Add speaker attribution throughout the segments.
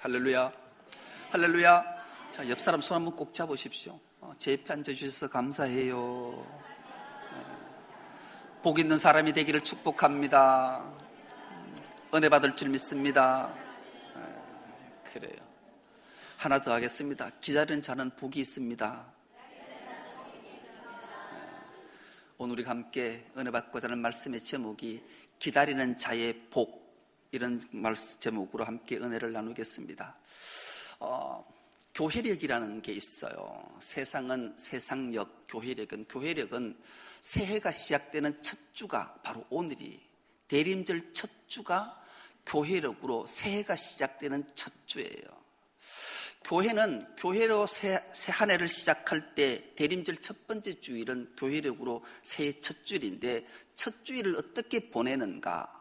Speaker 1: 할렐루야. 할렐루야. 자, 옆 사람 손 한번 꼭 잡으십시오. 제 옆에 앉아주셔서 감사해요. 복 있는 사람이 되기를 축복합니다. 은혜 받을 줄 믿습니다. 그래요. 하나 더 하겠습니다. 기다리는 자는 복이 있습니다. 오늘 우리가 함께 은혜 받고자 하는 말씀의 제목이 기다리는 자의 복, 이런 제목으로 함께 은혜를 나누겠습니다. 교회력이라는 게 있어요. 세상력, 교회력은 새해가 시작되는 첫 주가 바로 오늘이, 대림절 첫 주가 교회력으로 새해가 시작되는 첫 주예요. 교회로 새 한 해를 시작할 때 대림절 첫 번째 주일은 교회력으로 새해 첫 주일인데, 첫 주일을 어떻게 보내는가?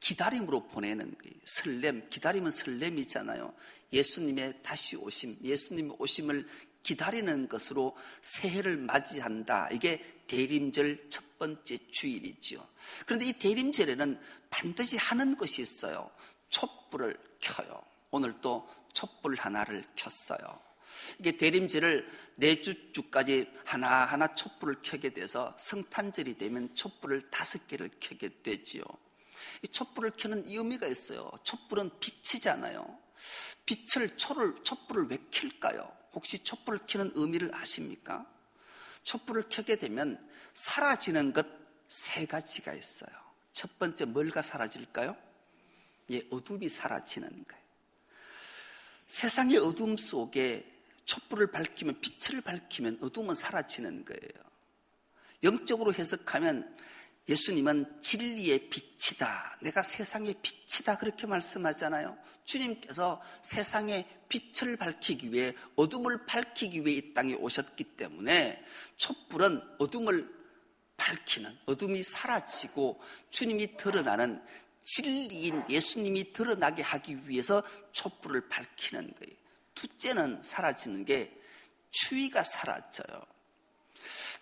Speaker 1: 기다림으로 보내는 거예요. 기다림은 설렘이잖아요. 예수님의 다시 오심, 예수님의 오심을 기다리는 것으로 새해를 맞이한다. 이게 대림절 첫 번째 주일이죠. 그런데 이 대림절에는 반드시 하는 것이 있어요. 촛불을 켜요. 오늘 또 촛불 하나를 켰어요. 이게 대림절을 4주까지 하나하나 촛불을 켜게 돼서 성탄절이 되면 촛불을 5개를 켜게 되지요. 이 촛불을 켜는 의미가 있어요. 촛불은 빛이잖아요. 촛불을 왜 켤까요? 혹시 촛불을 켜는 의미를 아십니까? 촛불을 켜게 되면 사라지는 것 3가지가 있어요. 첫 번째, 뭐가 사라질까요? 어둠이 사라지는 거예요. 세상의 어둠 속에 촛불을 밝히면, 빛을 밝히면 어둠은 사라지는 거예요. 영적으로 해석하면 예수님은 진리의 빛이다, 내가 세상의 빛이다, 그렇게 말씀하잖아요. 주님께서 세상의 빛을 밝히기 위해, 어둠을 밝히기 위해 이 땅에 오셨기 때문에 촛불은 어둠을 밝히는, 어둠이 사라지고 주님이 드러나는, 진리인 예수님이 드러나게 하기 위해서 촛불을 밝히는 거예요. 둘째는 사라지는 게 추위가 사라져요.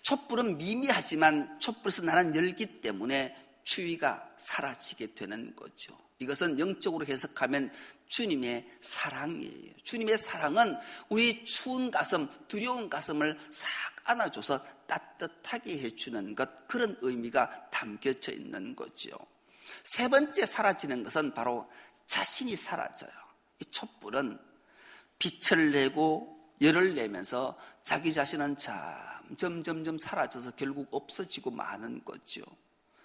Speaker 1: 촛불은 미미하지만 촛불에서 나는 열기 때문에 추위가 사라지게 되는 거죠. 이것은 영적으로 해석하면 주님의 사랑이에요. 주님의 사랑은 우리 추운 가슴, 두려운 가슴을 싹 안아줘서 따뜻하게 해주는 것, 그런 의미가 담겨져 있는 거죠. 3번째 사라지는 것은 바로 자신이 사라져요. 이 촛불은 빛을 내고 열을 내면서 자기 자신은 점점 사라져서 결국 없어지고 마는 거죠.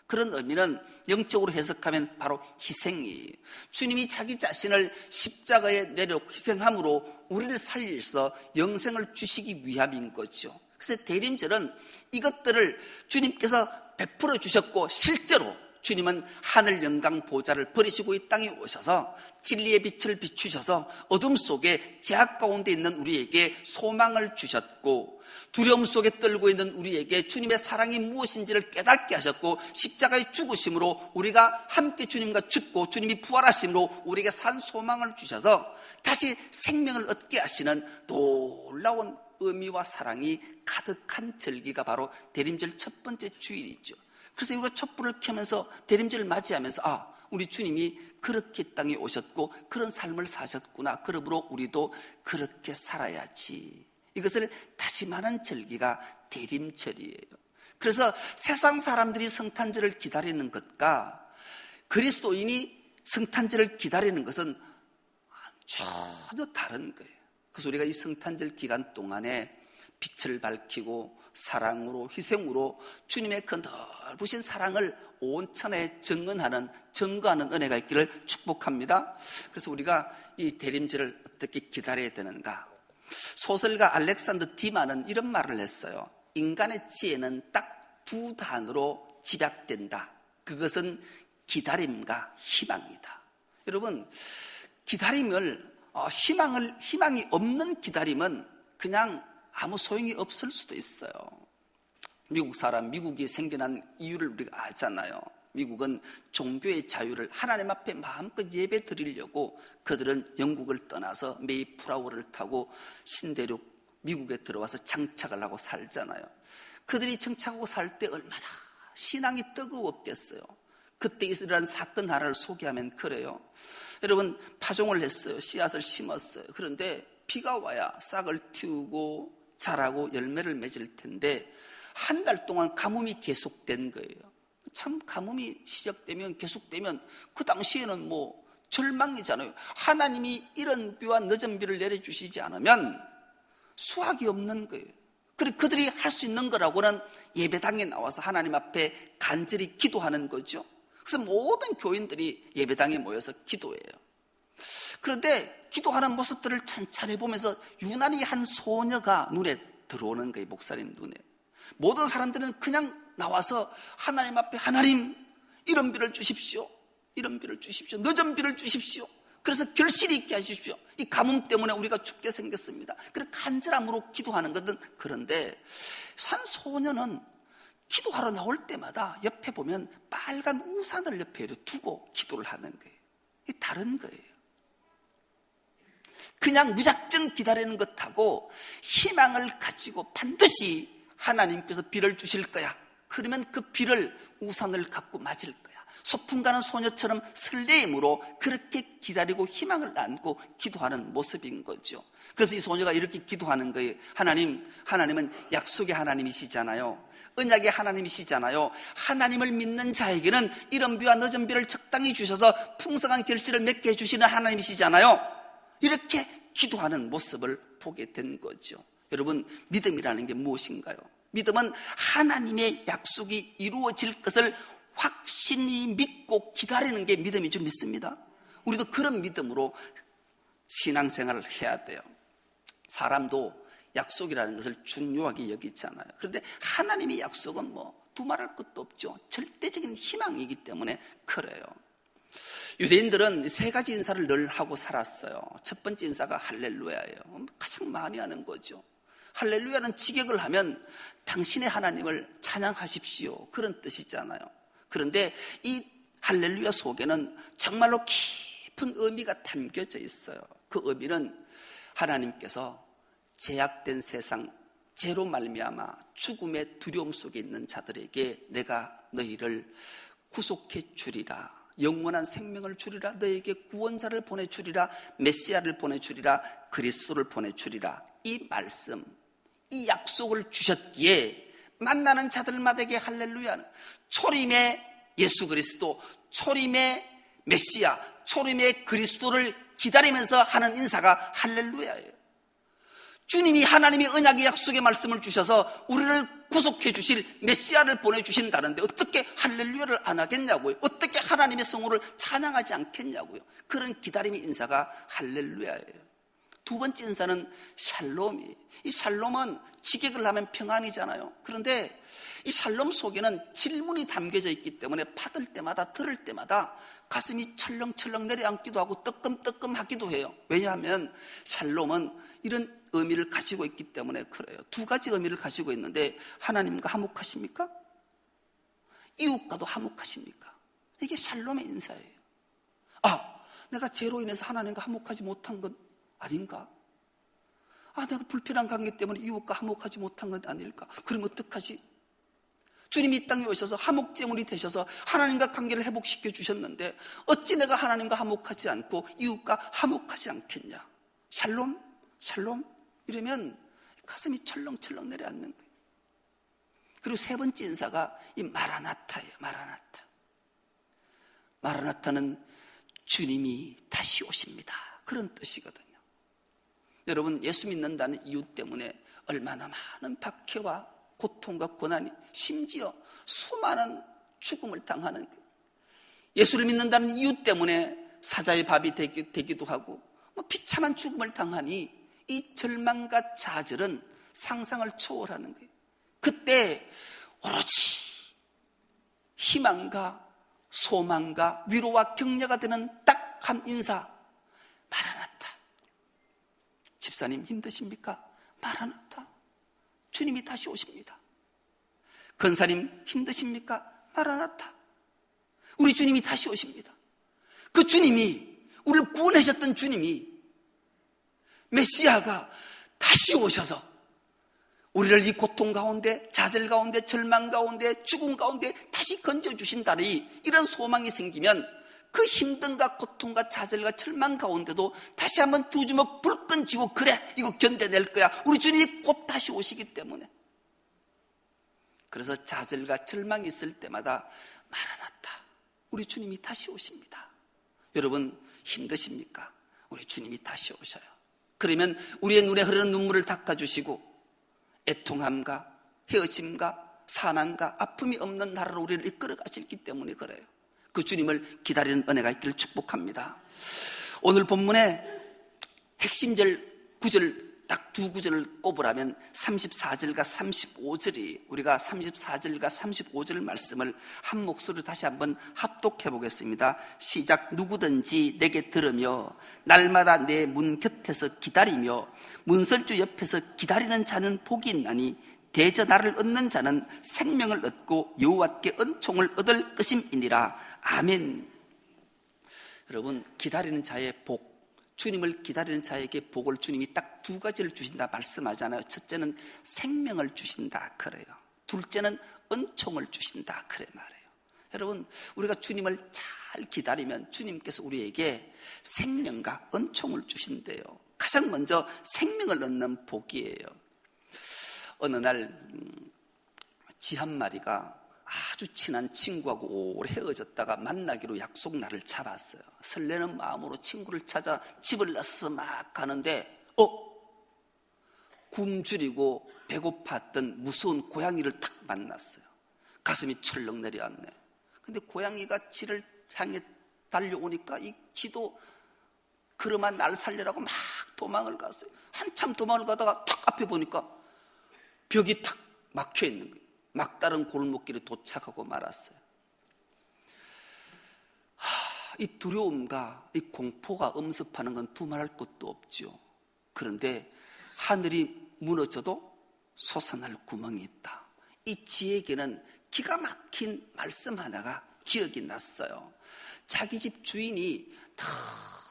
Speaker 1: 그런 의미는 영적으로 해석하면 바로 희생이에요. 주님이 자기 자신을 십자가에 내려 희생함으로 우리를 살려서 영생을 주시기 위함인 거죠. 그래서 대림절은 이것들을 주님께서 베풀어 주셨고, 실제로 주님은 하늘 영광 보좌를 버리시고 이 땅에 오셔서 진리의 빛을 비추셔서 어둠 속에 제약 가운데 있는 우리에게 소망을 주셨고, 두려움 속에 떨고 있는 우리에게 주님의 사랑이 무엇인지를 깨닫게 하셨고, 십자가의 죽으심으로 우리가 함께 주님과 죽고 주님이 부활하심으로 우리에게 산 소망을 주셔서 다시 생명을 얻게 하시는 놀라운 의미와 사랑이 가득한 절기가 바로 대림절 첫 번째 주일이죠. 그래서 우리가 촛불을 켜면서 대림절을 맞이하면서 우리 주님이 그렇게 땅에 오셨고 그런 삶을 사셨구나, 그러므로 우리도 그렇게 살아야지, 이것을 다짐하는 절기가 대림절이에요. 그래서 세상 사람들이 성탄절을 기다리는 것과 그리스도인이 성탄절을 기다리는 것은 전혀 다른 거예요. 그래서 우리가 이 성탄절 기간 동안에 빛을 밝히고 사랑으로, 희생으로 주님의 그 넓으신 사랑을 온 천하에 증거하는 은혜가 있기를 축복합니다. 그래서 우리가 이 대림절을 어떻게 기다려야 되는가? 소설가 알렉산더 디마는 이런 말을 했어요. 인간의 지혜는 딱 2 단어로 집약된다. 그것은 기다림과 희망이다. 여러분, 기다림을 희망이 없는 기다림은 그냥 아무 소용이 없을 수도 있어요. 미국이 생겨난 이유를 우리가 아잖아요. 미국은 종교의 자유를 하나님 앞에 마음껏 예배 드리려고 그들은 영국을 떠나서 메이플라워를 타고 신대륙 미국에 들어와서 정착을 하고 살잖아요. 그들이 정착하고 살 때 얼마나 신앙이 뜨거웠겠어요. 그때 일어난 사건 하나를 소개하면 그래요. 여러분, 파종을 했어요. 씨앗을 심었어요. 그런데 비가 와야 싹을 틔우고 자라고 열매를 맺을 텐데 한 달 동안 가뭄이 계속된 거예요. 참 가뭄이 시작되면 계속되면 그 당시에는 뭐 절망이잖아요. 하나님이 이런 비와 늦은 비를 내려주시지 않으면 수확이 없는 거예요. 그리고 그들이 할 수 있는 거라고는 예배당에 나와서 하나님 앞에 간절히 기도하는 거죠. 그래서 모든 교인들이 예배당에 모여서 기도해요. 그런데 기도하는 모습들을 찬찬히 보면서 유난히 한 소녀가 눈에 들어오는 거예요. 목사님 눈에. 모든 사람들은 그냥 나와서 하나님 앞에 하나님 이런 비를 주십시오. 이런 비를 주십시오. 늦은 비를 주십시오. 그래서 결실이 있게 하십시오. 이 가뭄 때문에 우리가 죽게 생겼습니다. 그래서 간절함으로 기도하는 것은 그런데 산 소녀는 기도하러 나올 때마다 옆에 보면 빨간 우산을 옆에 두고 기도를 하는 거예요. 이게 다른 거예요. 그냥 무작정 기다리는 것하고 희망을 가지고 반드시 하나님께서 비를 주실 거야. 그러면 그 비를 우산을 갖고 맞을 거야. 소풍 가는 소녀처럼 설레임으로 그렇게 기다리고 희망을 안고 기도하는 모습인 거죠. 그래서 이 소녀가 이렇게 기도하는 거예요. 하나님은 약속의 하나님이시잖아요. 언약의 하나님이시잖아요. 하나님을 믿는 자에게는 이른 비와 늦은 비를 적당히 주셔서 풍성한 결실을 맺게 해주시는 하나님이시잖아요. 이렇게 기도하는 모습을 보게 된 거죠. 여러분, 믿음이라는 게 무엇인가요? 믿음은 하나님의 약속이 이루어질 것을 확신히 믿고 기다리는 게 믿음인 줄 믿습니다. 우리도 그런 믿음으로 신앙생활을 해야 돼요. 사람도 약속이라는 것을 중요하게 여기잖아요. 그런데 하나님의 약속은 뭐 두말할 것도 없죠. 절대적인 희망이기 때문에 그래요. 유대인들은 세 가지 인사를 늘 하고 살았어요. 첫 번째 인사가 할렐루야예요. 가장 많이 하는 거죠. 할렐루야는 직역을 하면 당신의 하나님을 찬양하십시오, 그런 뜻이잖아요. 그런데 이 할렐루야 속에는 정말로 깊은 의미가 담겨져 있어요. 그 의미는 하나님께서 제약된 세상, 죄로 말미암아 죽음의 두려움 속에 있는 자들에게 내가 너희를 구속해 주리라, 영원한 생명을 주리라, 너에게 구원자를 보내주리라, 메시아를 보내주리라, 그리스도를 보내주리라. 이 말씀, 이 약속을 주셨기에 만나는 자들마다에게 할렐루야는 초림의 예수 그리스도, 초림의 메시아, 초림의 그리스도를 기다리면서 하는 인사가 할렐루야예요. 주님이 하나님의 언약의 약속의 말씀을 주셔서 우리를 구속해 주실 메시아를 보내주신다는데 어떻게 할렐루야를 안 하겠냐고요. 어떻게 하나님의 성호를 찬양하지 않겠냐고요. 그런 기다림의 인사가 할렐루야예요. 두 번째 인사는 샬롬이에요. 이 샬롬은 직역을 하면 평안이잖아요. 그런데 이 샬롬 속에는 질문이 담겨져 있기 때문에 받을 때마다 들을 때마다 가슴이 철렁철렁 내려앉기도 하고 뜨끔뜨끔하기도 해요. 왜냐하면 샬롬은 이런 의미를 가지고 있기 때문에 그래요. 두 가지 의미를 가지고 있는데 하나님과 화목하십니까? 이웃과도 화목하십니까? 이게 샬롬의 인사예요. 내가 죄로 인해서 하나님과 화목하지 못한 건 아닌가? 내가 불편한 관계 때문에 이웃과 화목하지 못한 건 아닐까? 그럼 어떡하지? 주님이 이 땅에 오셔서 화목제물이 되셔서 하나님과 관계를 회복시켜 주셨는데 어찌 내가 하나님과 화목하지 않고 이웃과 화목하지 않겠냐? 샬롬? 샬롬? 이러면 가슴이 철렁철렁 내려앉는 거예요. 그리고 세 번째 인사가 이 마라나타예요. 마라나타. 마라나타는 주님이 다시 오십니다, 그런 뜻이거든요. 여러분, 예수 믿는다는 이유 때문에 얼마나 많은 박해와 고통과 고난이, 심지어 수많은 죽음을 당하는 거예요. 예수를 믿는다는 이유 때문에 사자의 밥이 되기도 하고 비참한 죽음을 당하니 이 절망과 좌절은 상상을 초월하는 거예요. 그때 오로지 희망과 소망과 위로와 격려가 되는 딱 한 인사, 마라나타. 집사님 힘드십니까? 마라나타. 주님이 다시 오십니다. 권사님 힘드십니까? 마라나타. 우리 주님이 다시 오십니다. 그 주님이, 우리를 구원하셨던 주님이, 메시아가 다시 오셔서 우리를 이 고통 가운데, 좌절 가운데, 절망 가운데, 죽음 가운데 다시 건져주신다니, 이런 소망이 생기면 그 힘든가 고통과 좌절과 절망 가운데도 다시 한번 두 주먹 불끈 쥐고, 그래, 이거 견뎌낼 거야. 우리 주님이 곧 다시 오시기 때문에. 그래서 좌절과 절망이 있을 때마다 마라나타, 우리 주님이 다시 오십니다. 여러분 힘드십니까? 우리 주님이 다시 오셔요. 그러면 우리의 눈에 흐르는 눈물을 닦아주시고 애통함과 헤어짐과 사망과 아픔이 없는 나라로 우리를 이끌어 가시기 때문에 그래요. 그 주님을 기다리는 은혜가 있기를 축복합니다. 오늘 본문의 핵심절 구절, 딱 두 구절을 꼽으라면 34절과 35절이, 우리가 34절과 35절 말씀을 한 목소리로 다시 한번 합독해 보겠습니다. 시작. 누구든지 내게 들으며 날마다 내 문 곁에서 기다리며 문설주 옆에서 기다리는 자는 복이 있나니 대저 나를 얻는 자는 생명을 얻고 여호와께 은총을 얻을 것임이니라. 아멘. 여러분, 기다리는 자의 복, 주님을 기다리는 자에게 복을 주님이 딱 두 가지를 주신다 말씀하잖아요. 첫째는 생명을 주신다 그래요. 둘째는 은총을 주신다 그래 말해요. 여러분, 우리가 주님을 잘 기다리면 주님께서 우리에게 생명과 은총을 주신대요. 가장 먼저 생명을 얻는 복이에요. 어느 날 쥐 한 마리가 아주 친한 친구하고 오래 헤어졌다가 만나기로 약속 날을 잡았어요. 설레는 마음으로 친구를 찾아 집을 나서서 막 가는데 굶주리고 배고팠던 무서운 고양이를 탁 만났어요. 가슴이 철렁 내려앉네. 근데 고양이가 쥐를 향해 달려오니까 이 쥐도 그러마 날 살려라고 막 도망을 갔어요. 한참 도망을 가다가 탁 앞에 보니까 벽이 탁 막혀 있는 거예요. 막다른 골목길에 도착하고 말았어요. 이 두려움과 이 공포가 엄습하는 건 두말할 것도 없죠. 그런데 하늘이 무너져도 솟아날 구멍이 있다. 이 쥐에게는 기가 막힌 말씀 하나가 기억이 났어요. 자기 집 주인이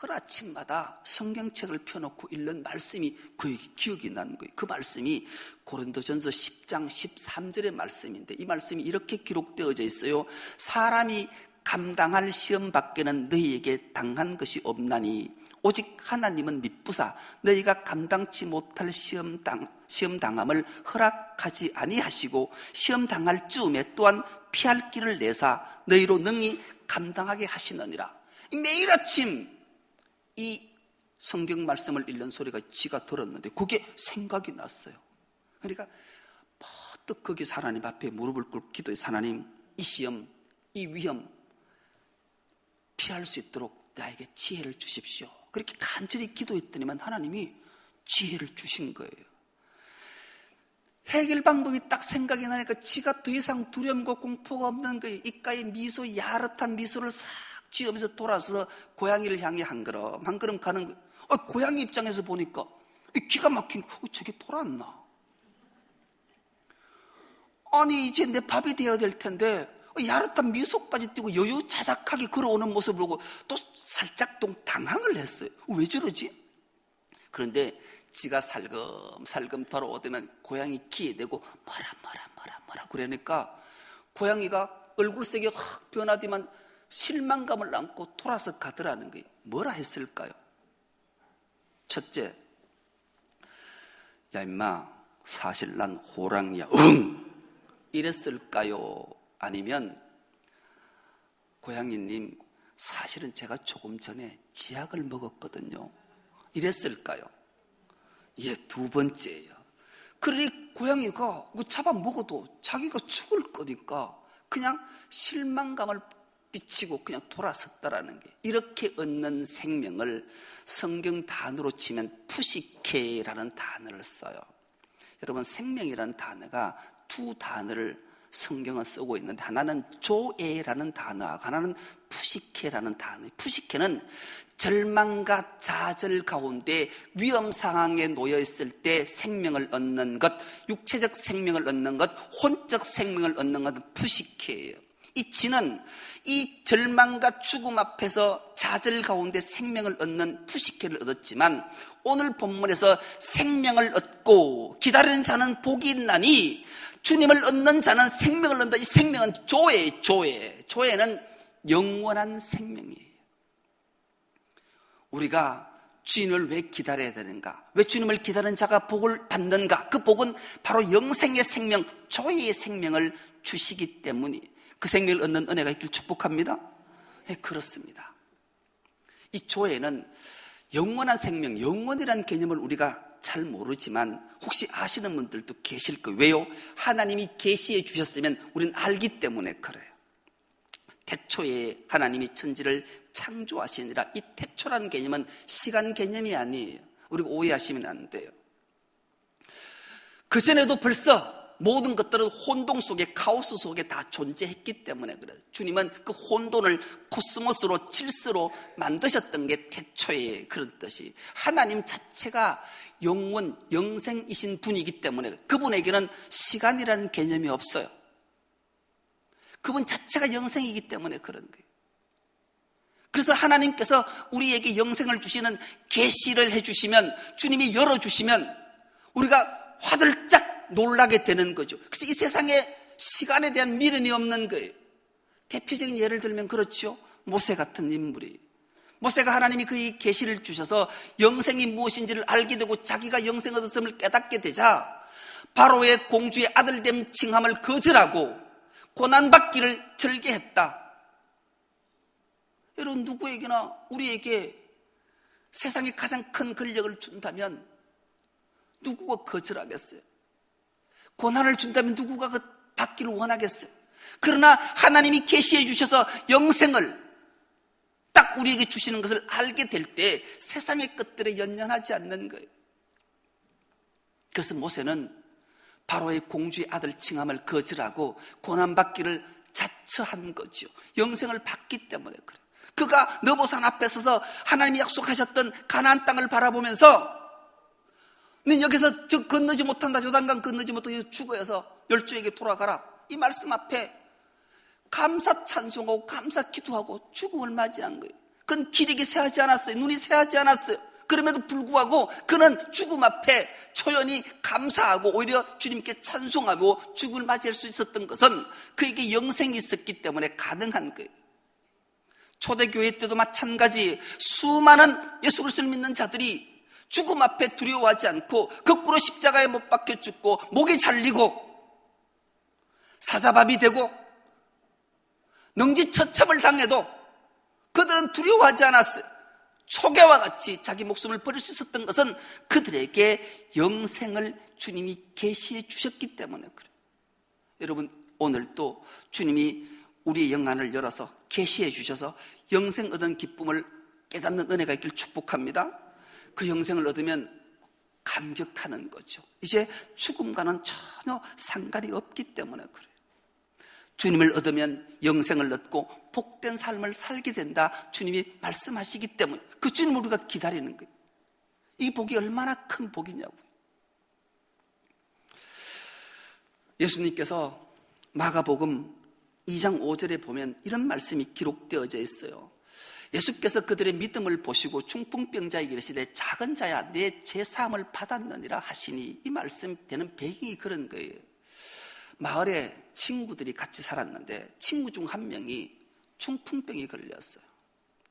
Speaker 1: 늘 아침마다 성경책을 펴놓고 읽는 말씀이 그에게 기억이 난 거예요. 그 말씀이 고린도전서 10장 13절의 말씀인데, 이 말씀이 이렇게 기록되어져 있어요. 사람이 감당할 시험 밖에는 너희에게 당한 것이 없나니 오직 하나님은 미쁘사 너희가 감당치 못할 시험 당함을 허락하지 아니하시고 시험 당할 즈음에 또한 피할 길을 내사 너희로 능히 감당하게 하시느니라. 매일 아침 이 성경 말씀을 읽는 소리가 쥐가 들었는데 그게 생각이 났어요. 그러니까 퍼뜩 거기서 하나님 앞에 무릎을 꿇고 기도해서, 하나님, 이 시험, 이 위험 피할 수 있도록 나에게 지혜를 주십시오. 그렇게 간절히 기도했더니만 하나님이 지혜를 주신 거예요. 해결 방법이 딱 생각이 나니까 지가 더 이상 두려움과 공포가 없는 거예요. 입가에 미소, 야릇한 미소를 싹 지으면서 돌아서 고양이를 향해 한 걸음 가는 거예요. 고양이 입장에서 보니까 기가 막힌 거, 저게 돌았나? 아니, 이제 내 밥이 되어야 될 텐데 야릇한 미소까지 띄고 여유자작하게 걸어오는 모습을 보고 또 살짝 당황을 했어요. 왜 저러지? 그런데 지가 살금살금 돌아오더면 고양이 귀에 대고 뭐라 그러니까 고양이가 얼굴색이 확 변하더만 실망감을 안고 돌아서 가더라는 거예요. 뭐라 했을까요? 첫째, 야 임마, 사실 난 호랑이야. 이랬을까요? 아니면 고양이님, 사실은 제가 조금 전에 지약을 먹었거든요. 이랬을까요? 예, 두 번째예요. 그러니 고양이가 잡아먹어도 자기가 죽을 거니까 그냥 실망감을 비치고 그냥 돌아섰다라는 게, 이렇게 얻는 생명을 성경 단어로 치면 푸시케라는 단어를 써요. 여러분, 생명이라는 단어가 두 단어를 성경은 쓰고 있는데, 하나는 조에라는 단어하고 하나는 푸시케라는 단어. 푸시케는 절망과 좌절 가운데 위험 상황에 놓여 있을 때 생명을 얻는 것, 육체적 생명을 얻는 것, 혼적 생명을 얻는 것은 푸시케예요. 이 지는 이 절망과 죽음 앞에서 좌절 가운데 생명을 얻는 푸시케를 얻었지만, 오늘 본문에서 생명을 얻고 기다리는 자는 복이 있나니 주님을 얻는 자는 생명을 얻는다. 이 생명은 조회는 영원한 생명이에요. 우리가 주님을 왜 기다려야 되는가? 왜 주님을 기다리는 자가 복을 받는가? 그 복은 바로 영생의 생명, 조회의 생명을 주시기 때문에 그 생명을 얻는 은혜가 있길 축복합니다. 네, 그렇습니다. 이 조회는 영원한 생명, 영원이라는 개념을 우리가 잘 모르지만 혹시 아시는 분들도 계실 거예요. 왜요? 하나님이 계시해 주셨으면 우리는 알기 때문에 그래요. 태초에 하나님이 천지를 창조하시니라. 이 태초라는 개념은 시간 개념이 아니에요. 우리가 오해하시면 안 돼요. 그전에도 벌써 모든 것들은 혼동 속에, 카오스 속에 다 존재했기 때문에 그래요. 주님은 그 혼돈을 코스모스로, 질서로 만드셨던 게 태초에 그런 뜻이. 하나님 자체가 영원, 영생이신 분이기 때문에 그분에게는 시간이라는 개념이 없어요. 그분 자체가 영생이기 때문에 그런 거예요. 그래서 하나님께서 우리에게 영생을 주시는 계시를 해주시면, 주님이 열어주시면 우리가 화들짝 놀라게 되는 거죠. 그래서 이 세상에 시간에 대한 미련이 없는 거예요. 대표적인 예를 들면 그렇죠. 모세 같은 인물이, 모세가 하나님이 그 계시를 주셔서 영생이 무엇인지를 알게 되고 자기가 영생 얻었음을 깨닫게 되자 바로의 공주의 아들됨 칭함을 거절하고 고난받기를 절개했다. 여러분, 누구에게나 우리에게 세상에 가장 큰 권력을 준다면 누구가 거절하겠어요? 고난을 준다면 누구가 그 받기를 원하겠어요? 그러나 하나님이 계시해 주셔서 영생을 딱 우리에게 주시는 것을 알게 될 때 세상의 것들에 연연하지 않는 거예요. 그래서 모세는 바로의 공주의 아들 칭함을 거절하고 고난받기를 자처한 거죠. 영생을 받기 때문에 그래요. 그가 느보산 앞에 서서 하나님이 약속하셨던 가나안 땅을 바라보면서 넌 여기서 저 건너지 못한다, 요단강 건너지 못하고 죽어서 열조에게 돌아가라, 이 말씀 앞에 감사 찬송하고 감사 기도하고 죽음을 맞이한 거예요. 그건 기력이 새하지 않았어요. 눈이 새하지 않았어요. 그럼에도 불구하고 그는 죽음 앞에 초연히 감사하고 오히려 주님께 찬송하고 죽음을 맞이할 수 있었던 것은 그에게 영생이 있었기 때문에 가능한 거예요. 초대교회 때도 마찬가지, 수많은 예수 그리스도를 믿는 자들이 죽음 앞에 두려워하지 않고 거꾸로 십자가에 못 박혀 죽고 목이 잘리고 사자밥이 되고 능지처참을 당해도 그들은 두려워하지 않았어요. 초계와 같이 자기 목숨을 버릴 수 있었던 것은 그들에게 영생을 주님이 계시해 주셨기 때문에 그래요. 여러분, 오늘 또 주님이 우리의 영안을 열어서 계시해 주셔서 영생 얻은 기쁨을 깨닫는 은혜가 있길 축복합니다. 그 영생을 얻으면 감격하는 거죠. 이제 죽음과는 전혀 상관이 없기 때문에 그래요. 주님을 얻으면 영생을 얻고 복된 삶을 살게 된다, 주님이 말씀하시기 때문에 그 주님을 우리가 기다리는 거예요. 이 복이 얼마나 큰 복이냐고요. 예수님께서 마가복음 2장 5절에 보면 이런 말씀이 기록되어져 있어요. 예수께서 그들의 믿음을 보시고 중풍병자에게 이르시되 작은 자야 내 죄사함을 받았느니라 하시니, 이 말씀 되는 배경이 그런 거예요. 마을에 친구들이 같이 살았는데 친구 중 한 명이 중풍병이 걸렸어요.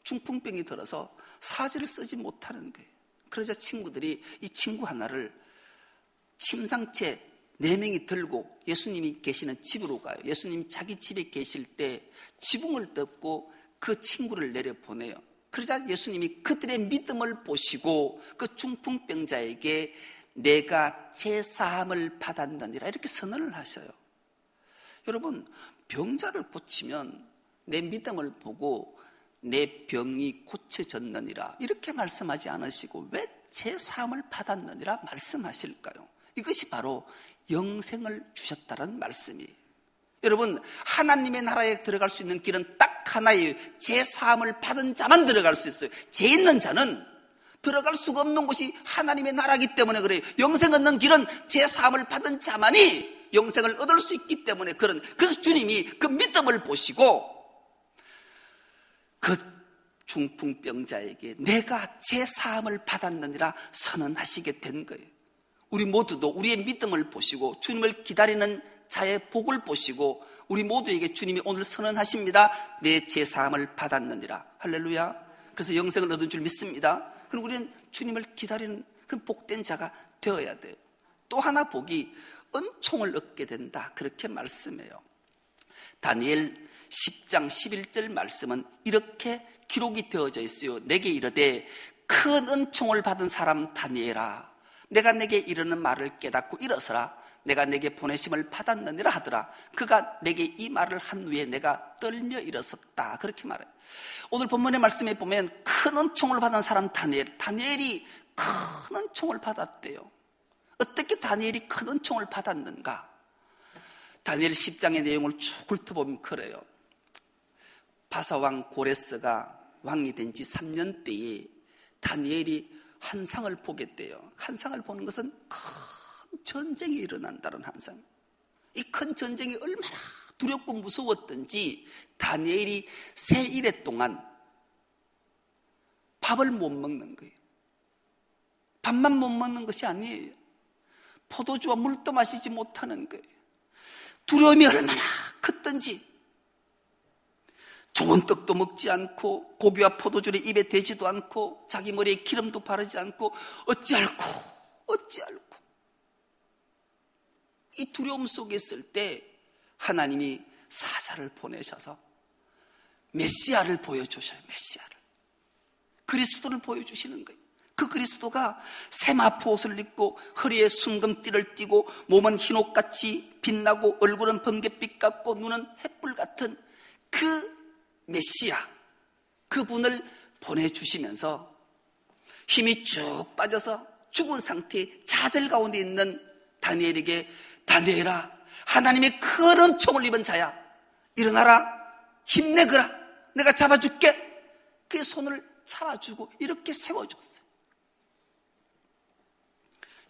Speaker 1: 중풍병이 들어서 사지를 쓰지 못하는 거예요. 그러자 친구들이 이 친구 하나를 침상채 4명이 들고 예수님이 계시는 집으로 가요. 예수님이 자기 집에 계실 때 지붕을 덮고 그 친구를 내려보내요. 그러자 예수님이 그들의 믿음을 보시고 그 중풍병자에게 내가 죄사함을 받았느니라 이렇게 선언을 하셔요. 여러분, 병자를 고치면 내 믿음을 보고 내 병이 고쳐졌느니라 이렇게 말씀하지 않으시고 왜 죄사함을 받았느니라 말씀하실까요? 이것이 바로 영생을 주셨다는 말씀이에요. 여러분, 하나님의 나라에 들어갈 수 있는 길은 딱 하나예요. 죄사함을 받은 자만 들어갈 수 있어요. 죄 있는 자는 들어갈 수가 없는 곳이 하나님의 나라이기 때문에 그래요. 영생 얻는 길은 죄사함을 받은 자만이 영생을 얻을 수 있기 때문에 그래서 주님이 그 믿음을 보시고 그 중풍병자에게 내가 제 사함을 받았느니라 선언하시게 된 거예요. 우리 모두도 우리의 믿음을 보시고 주님을 기다리는 자의 복을 보시고 우리 모두에게 주님이 오늘 선언하십니다. 내 제 사함을 받았느니라. 할렐루야. 그래서 영생을 얻은 줄 믿습니다. 그럼 우리는 주님을 기다리는 그 복된 자가 되어야 돼요. 또 하나 복이 은총을 얻게 된다, 그렇게 말씀해요. 다니엘 10장 11절 말씀은 이렇게 기록이 되어져 있어요. 내게 이르되 큰 은총을 받은 사람 다니엘아, 내가 내게 이르는 말을 깨닫고 일어서라. 내가 내게 보내심을 받았느니라 하더라. 그가 내게 이 말을 한 후에 내가 떨며 일어섰다, 그렇게 말해요. 오늘 본문의 말씀에 보면 큰 은총을 받은 사람 다니엘이 큰 은총을 받았대요. 어떻게 다니엘이 큰 은총을 받았는가? 다니엘 10장의 내용을 쭉 훑어보면 그래요. 바사왕 고레스가 왕이 된 지 3년 때에 다니엘이 환상을 보게 돼요. 환상을 보는 것은 큰 전쟁이 일어난다는 환상. 이 큰 전쟁이 얼마나 두렵고 무서웠던지 다니엘이 세 일해 동안 밥을 못 먹는 거예요. 밥만 못 먹는 것이 아니에요. 포도주와 물도 마시지 못하는 거예요. 두려움이 얼마나 컸던지 좋은 떡도 먹지 않고 고기와 포도주를 입에 대지도 않고 자기 머리에 기름도 바르지 않고 어찌할꼬 이 두려움 속에 있을 때 하나님이 사자를 보내셔서 메시아를 보여주셔요. 메시아를, 그리스도를 보여주시는 거예요. 그 그리스도가 세마포 옷을 입고 허리에 순금띠를 띠고 몸은 흰옷같이 빛나고 얼굴은 번갯빛 같고 눈은 햇불 같은 그 메시아, 그분을 보내주시면서 힘이 쭉 빠져서 죽은 상태에 좌절 가운데 있는 다니엘에게 다니엘아, 하나님의 큰 은총을 입은 자야, 일어나라, 힘내거라, 내가 잡아줄게. 그의 손을 잡아주고 이렇게 세워줬어요.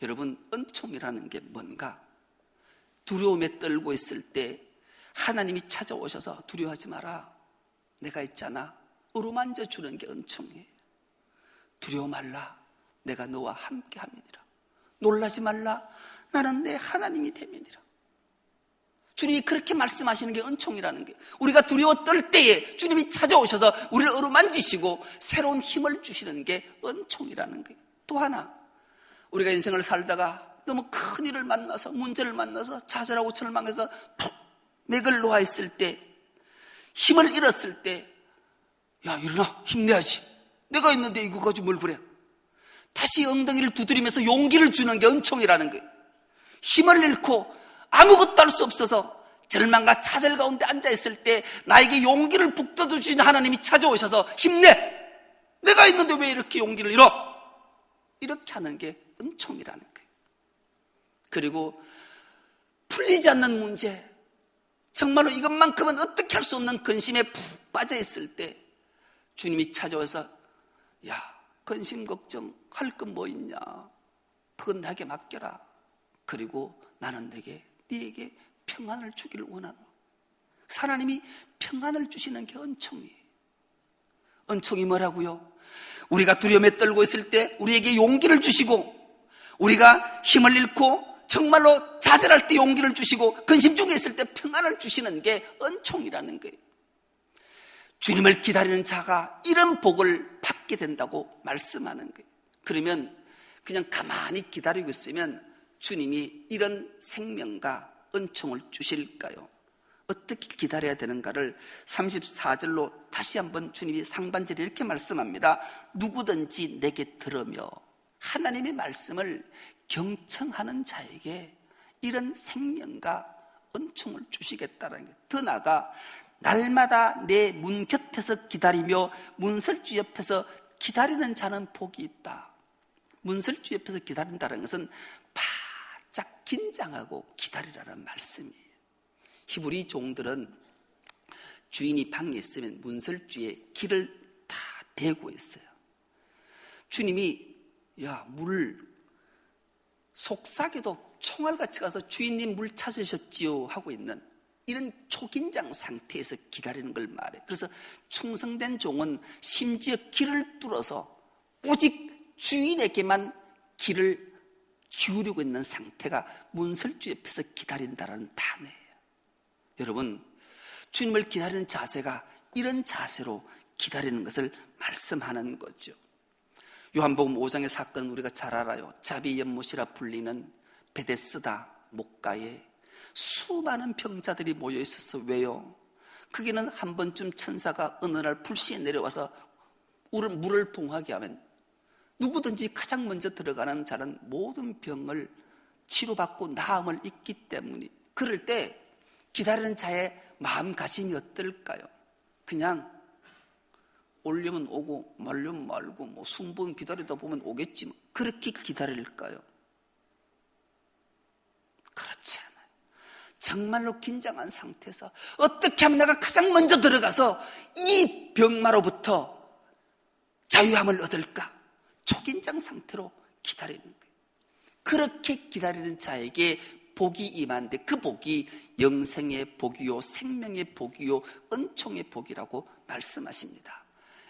Speaker 1: 여러분, 은총이라는 게 뭔가? 두려움에 떨고 있을 때 하나님이 찾아오셔서 두려워하지 마라, 내가 있잖아, 어루만져 주는 게 은총이에요. 두려워 말라, 내가 너와 함께 함이니라. 놀라지 말라, 나는 내 하나님이 됨이니라. 주님이 그렇게 말씀하시는 게 은총이라는 게, 우리가 두려워 떨 때에 주님이 찾아오셔서 우리를 어루만지시고 새로운 힘을 주시는 게 은총이라는 거예요. 또 하나, 우리가 인생을 살다가 너무 큰 일을 만나서, 문제를 만나서 좌절하고 절망해서 푹 맥을 놓아 있을 때, 힘을 잃었을 때, 야, 일어나, 힘내야지, 내가 있는데 이거 가지고 뭘 그래. 다시 엉덩이를 두드리면서 용기를 주는 게 은총이라는 거예요. 힘을 잃고 아무것도 할 수 없어서 절망과 좌절 가운데 앉아있을 때 나에게 용기를 북돋워 주시는 하나님이 찾아오셔서 힘내, 내가 있는데 왜 이렇게 용기를 잃어, 이렇게 하는 게 은총이라는 거예요. 그리고 풀리지 않는 문제, 정말로 이것만큼은 어떻게 할 수 없는 근심에 푹 빠져있을 때 주님이 찾아와서 야, 근심 걱정할 건 뭐 있냐, 그건 나에게 맡겨라. 그리고 나는 네에게 평안을 주기를 원하노. 하나님이 평안을 주시는 게 은총이에요. 은총이 뭐라고요? 우리가 두려움에 떨고 있을 때 우리에게 용기를 주시고, 우리가 힘을 잃고 정말로 좌절할 때 용기를 주시고, 근심 중에 있을 때 평안을 주시는 게 은총이라는 거예요. 주님을 기다리는 자가 이런 복을 받게 된다고 말씀하는 거예요. 그러면 그냥 가만히 기다리고 있으면 주님이 이런 생명과 은총을 주실까요? 어떻게 기다려야 되는가를 34절로 다시 한번 주님이 상반절에 이렇게 말씀합니다. 누구든지 내게 들으며, 하나님의 말씀을 경청하는 자에게 이런 생명과 은총을 주시겠다는 게, 더 나아가 날마다 내 문 곁에서 기다리며 문설주 옆에서 기다리는 자는 복이 있다. 문설주 옆에서 기다린다는 것은 바짝 긴장하고 기다리라는 말씀이에요. 히브리 종들은 주인이 방에 있으면 문설주에 길을 다 대고 있어요. 주님이 야, 물 속삭여도 총알같이 가서 주인님 물 찾으셨지요 하고 있는 이런 초긴장 상태에서 기다리는 걸 말해. 그래서 충성된 종은 심지어 길을 뚫어서 오직 주인에게만 길을 기울이고 있는 상태가 문설주 옆에서 기다린다라는 단어예요. 여러분, 주님을 기다리는 자세가 이런 자세로 기다리는 것을 말씀하는 거죠. 요한복음 5장의 사건은 우리가 잘 알아요. 자비 연못이라 불리는 베데스다 목가에 수많은 병자들이 모여 있어서 왜요? 거기는 한 번쯤 천사가 어느 날 불시에 내려와서 물을 봉하게 하면 누구든지 가장 먼저 들어가는 자는 모든 병을 치료받고 나음을 입기 때문에, 그럴 때 기다리는 자의 마음가짐이 어떨까요? 그냥 오려면 오고 말려면 말고 뭐 순분 기다리다 보면 오겠지, 그렇게 기다릴까요? 그렇지 않아요. 정말로 긴장한 상태에서 어떻게 하면 내가 가장 먼저 들어가서 이 병마로부터 자유함을 얻을까? 초긴장 상태로 기다리는 거예요. 그렇게 기다리는 자에게 복이 임하는데 그 복이 영생의 복이요, 생명의 복이요, 은총의 복이라고 말씀하십니다.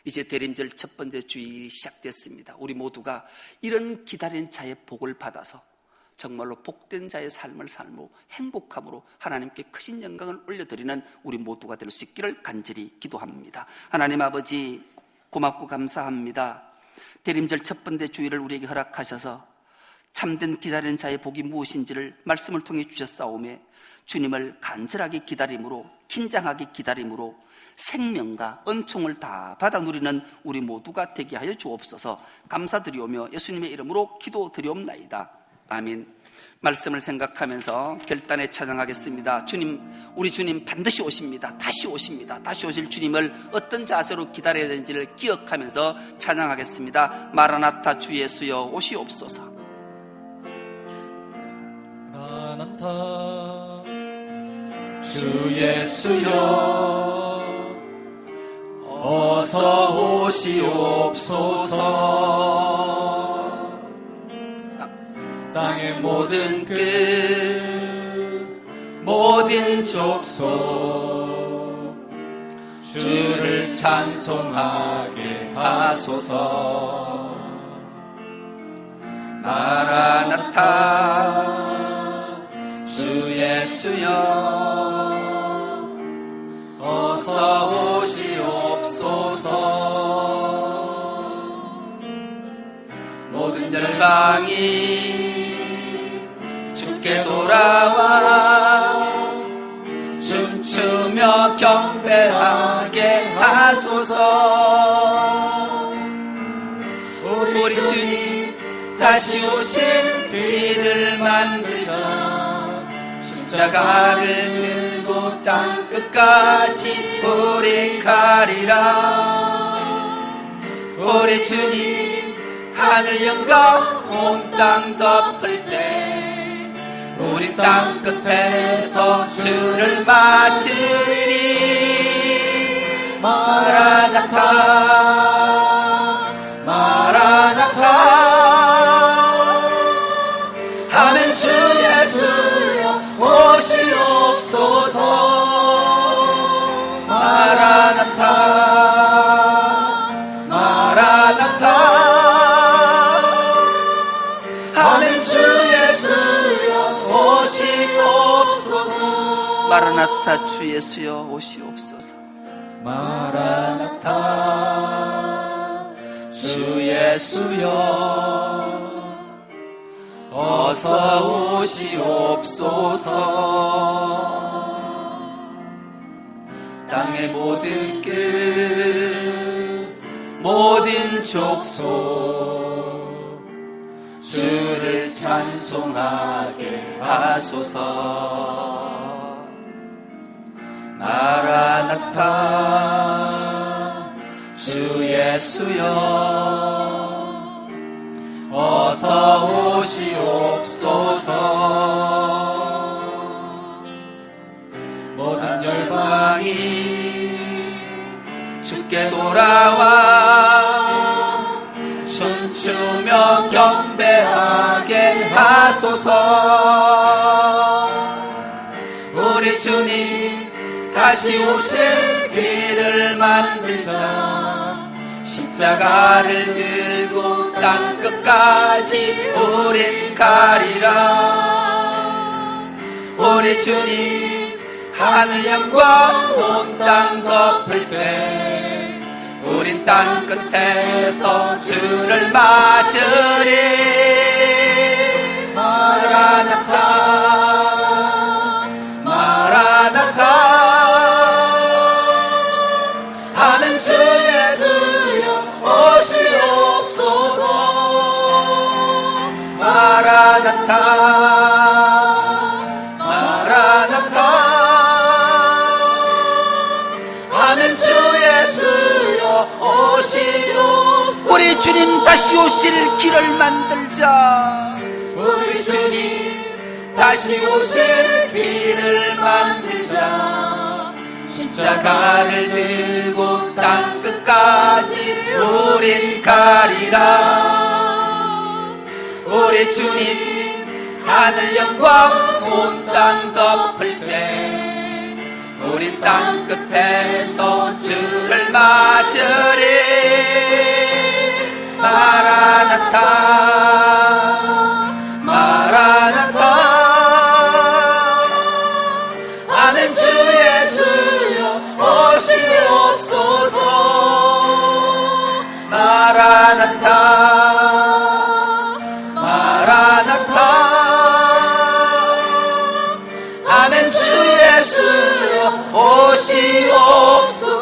Speaker 1: 이제 대림절 첫 번째 주일이 시작됐습니다. 우리 모두가 이런 기다리는 자의 복을 받아서 정말로 복된 자의 삶을 살고 행복함으로 하나님께 크신 영광을 올려드리는 우리 모두가 될 수 있기를 간절히 기도합니다. 하나님 아버지, 고맙고 감사합니다. 대림절 첫 번째 주일을 우리에게 허락하셔서 참된 기다리는 자의 복이 무엇인지를 말씀을 통해 주셨사오매 주님을 간절하게 기다림으로, 긴장하게 기다림으로 생명과 은총을 다 받아 누리는 우리 모두가 되게 하여 주옵소서. 감사드리오며 예수님의 이름으로 기도드리옵나이다. 아멘. 말씀을 생각하면서 결단에 찬양하겠습니다. 주님, 우리 주님 반드시 오십니다. 다시 오십니다. 다시 오실 주님을 어떤 자세로 기다려야 되는지를 기억하면서 찬양하겠습니다. 마라나타 주 예수여 오시옵소서.
Speaker 2: 마라나타 주 예수여 어서 오시옵소서. 땅의 모든 끝, 모든 족속 주를 찬송하게 하소서. 마라나타 주 예수여 어서 오시옵소서. 모든 열방이 주께 돌아와 춤추며 경배하게 하소서. 우리 주님 다시 오실 길을 만들자. 십자가를 들고 땅끝까지 우리 가리라. 우리 주님 하늘 영광 온 땅 덮을 때 우리 땅 끝에서 주를 맞으리. 마라나타 마라나타 하는 주 예수여 오시옵소서. 마라나타 마라나타 하는 주 예수여 오시옵소서.
Speaker 1: 마라나타 주 예수여 오시옵소서.
Speaker 2: 마라나타 주 예수여 어서 오시옵소서. 땅의 모든 끝, 모든 족속 주를 찬송하게 하소서. 마라나타 주 예수여 어서 오시옵소서. 모든 열방이 주께 돌아와 춤추며 경배하게 하소서. 우리 주님 다시 오실 길을 만들자. 십자가를 들고 땅끝까지 우린 가리라. 우리 주님 하늘 영광 온 땅 덮을 때 우린 땅 끝에서 주를 맞으리. 마라나타 마라나타 하는 주 예수여 오시옵소서. 마라나타 마라나타 하는 주 예수여 오시옵소서.
Speaker 1: 우리 주님 다시 오실 길을 만들자.
Speaker 2: 우리 주님 다시 오실 길을 만들자. 십자가를 들고 땅 끝까지 우린 가리라. 우리 주님 하늘 영광 온 땅 덮을 때 우린 땅 끝에서 주를 맞으리. 마라나타 마라나타 아멘. 주 예수여 오시옵소서. 마라나타 마라나타 아멘. 주 예수여 오시옵소서.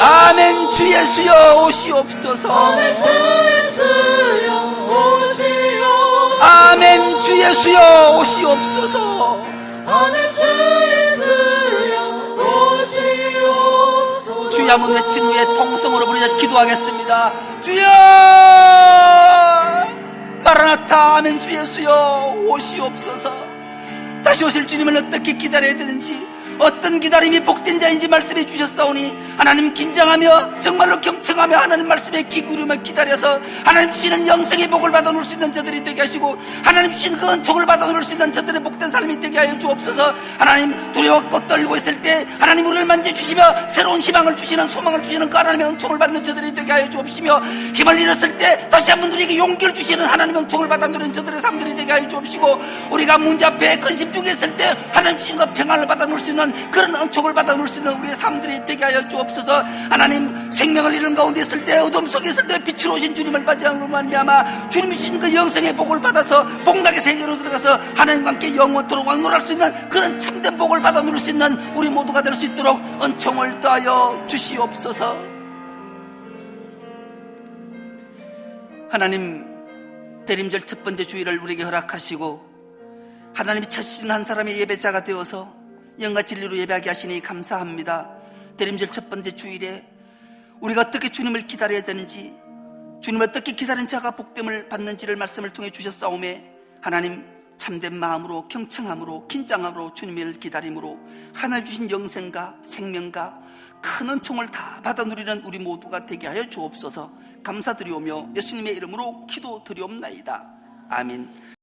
Speaker 1: 아멘. 주 예수여 오시옵소서.
Speaker 2: 아멘. 주 예수여 오시옵소서.
Speaker 1: 아멘. 주 예수여 오시옵소서.
Speaker 2: 아멘. 주 예수여 오시옵소서.
Speaker 1: 주여 한번 외친 후에 통성으로 부르자 기도하겠습니다. 주여 마라나타. 아멘. 주 예수여 오시옵소서. 다시 오실 주님을 어떻게 기다려야 되는지, 어떤 기다림이 복된 자인지 말씀해 주셨사오니 하나님 긴장하며 정말로 경청하며 하나님 말씀에 귀 기울이며 기다려서 하나님 주시는 영생의 복을 받아 누릴 수 있는 저들이 되게 하시고 하나님 주시는 그 은총을 받아 누릴 수 있는 저들의 복된 삶이 되게 하여 주옵소서. 하나님 두려웠고 떨고 있을 때 하나님 우리를 만져주시며 새로운 희망을 주시는, 소망을 주시는 그 하나님의 은총을 받는 저들이 되게 하여 주옵시며 힘을 잃었을 때 다시 한번 우리에게 용기를 주시는 하나님의 은총을 받아 누리는 저들의 삶들이 되게 하여 주옵시고, 우리가 문제 앞에 근심 중에 있을 때 하나님 주시는 그 평안을 받아 누릴 수 있는 그런 은총을 받아 누릴 수 있는 우리의 삶들이 되게 하여 주옵소서. 하나님 생명을 잃은 가운데 있을 때, 어둠 속에 있을 때 빛으로 오신 주님을 맞이함으로 말미암아 주님이 주신 그 영생의 복을 받아서 복락의 세계로 들어가서 하나님과 함께 영원토록 왕노할 수 있는 그런 참된 복을 받아 누릴 수 있는 우리 모두가 될 수 있도록 은총을 더하여 주시옵소서. 하나님, 대림절 첫 번째 주일을 우리에게 허락하시고 하나님이 찾으신 한 사람의 예배자가 되어서 영과 진리로 예배하게 하시니 감사합니다. 대림절 첫 번째 주일에 우리가 어떻게 주님을 기다려야 되는지, 주님을 어떻게 기다리는 자가 복됨을 받는지를 말씀을 통해 주셨사오매 하나님 참된 마음으로, 경청함으로, 긴장함으로 주님을 기다림으로 하나님 주신 영생과 생명과 큰 은총을 다 받아 누리는 우리 모두가 되게 하여 주옵소서. 감사드리오며 예수님의 이름으로 기도드리옵나이다. 아멘.